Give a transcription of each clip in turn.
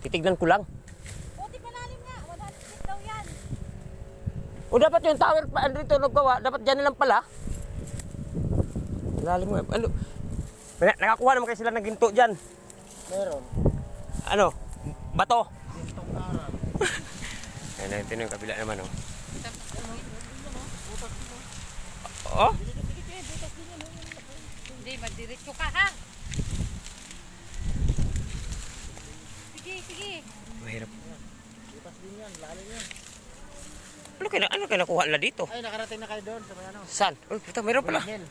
Titignan ko lang. Puti malalim nga. 100 feet daw yan. O dapat yung tower pa andito naggawa, dapat dyan na lang pala. Lalim mo. Ano? Nakakuha naman kayo sila ng ginto dyan. Meron. Ano? Bato. Gintong aral. Ayan, ito yung kabila naman, oh. Oh? Hindi, madiretso ka ha. Sige, sige. Mahirap. Butas din yan, lalim yan. Ano kaya nakuha nila dito? Ay, nakarating na kayo doon sa may ano. Saan? Uy, puta, mayroon pala. Hill.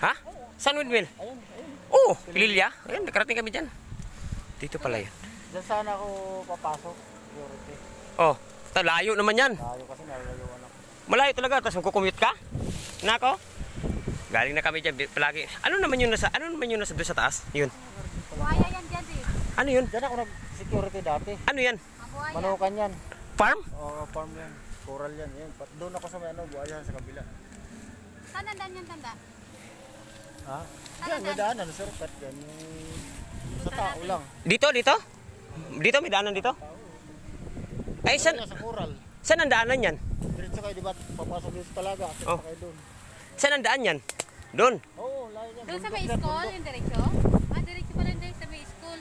Ha? Saan windmill? Ayun, ayun. Oo, Pililya. Ayun, nakarating kami dyan. Dito pala yan. Diyan sana ako papasok. Security. Oh, layo naman yan. Tayo kasi nalayuan ako. Malayo talaga, tapos magkukumute ka? Nako? Galing na kami dyan, palagi. Ano naman yung nasa doon sa taas? Yun. Buhaya yan dyan din. Ano yun? Diyan ako nag-security dati. Ano yan? Ang buhaya. Manukan yan. Farm? Oo, farm yan. Coral yan. Yan. Doon ako sa may ano, buhayan sa kabila. Saan nandan yan tanda? Ha? Yan, may daanan. Shortcut yan. Yung sa tao lang. Dito? Dito, may daanan dito? Ay, Sa coral. saan ang daanan yan? Diretso kayo, di ba? Papasok dito talaga. Akit Oh. pa kayo doon. Saan ang daan yan? Doon. Oo, layo yan. Doon sa Bundok may yan, school, bundok. yung diretso? Ah, diretso pala yung sa may school.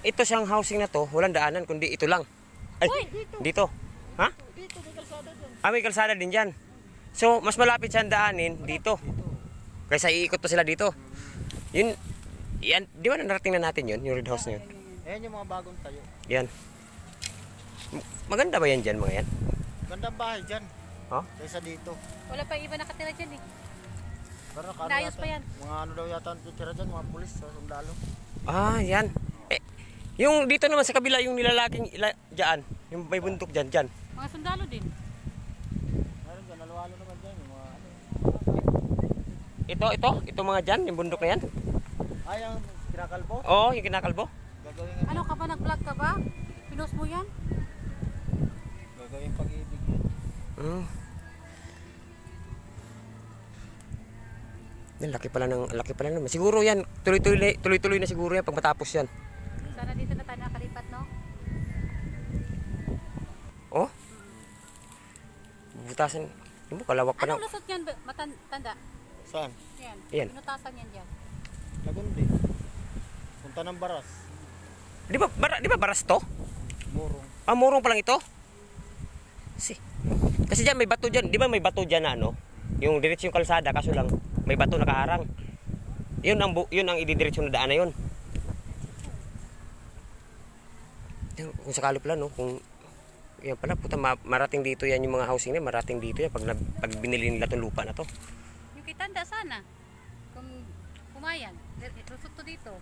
Ito siyang housing na to, walang daanan, kundi ito lang. Ay, Uy, dito. Ha? Dito, may kalsada dyan. Ah, may kalsada din dyan. So, mas malapit siyang daanin dito. Kaysa iikot pa sila dito. Yun, yan, di ba narating na natin yun, yung red house na yun? Ayan yung mga bagong tayo. Yan. Maganda ba yan dyan, mga yan? Gandang bahay dyan. Oh? Kaysa dito. Wala pa iba nakatira dyan eh. Pero ano Inayos yata, pa yan. Mga ano daw yata ang titira dyan, mga pulis sa sundalo. Ah, yan. Eh, yung dito naman sa kabila, yung nilalaking dyan, yung may bundok dyan, dyan. Mga sundalo din. Meron dyan, alawalo naman dyan, yung mga ano. Ito mga dyan, yung bundok na yan. Ay, ang kinakalbo, Oo, yung kinakalbo. gagawin Ano ka ba, nag-vlog ka ba? Pinost mo yan? gagawin pag-ibig yan. Yan, laki pala naman. Siguro yan, tuloy-tuloy na siguro yan pag matapos yan. Sana dito na tayo nakalipat, no? Oh? Butasan. Yung mo, kalawak pa na. Anong lusot yan, tanda? Saan? Yan. Yan. Inutasan yan dyan. Lagundi. Punta ng Baras. Di ba baras to? Murong. Ah, murong pa lang ito? Kasi dyan may bato dyan. Di ba may bato dyan na ano? Yung diretso yung kalsada, kaso lang may bato nakaharang. Yun ang ididiretso na daan na yun. Yan, kung sakali pala, no? Kung yan pala, puta, marating dito yan yung mga housing na, marating dito yan pag binili nila itong lupa na to. Yung kitanda sana. Kung kumayan. Lusot to dito.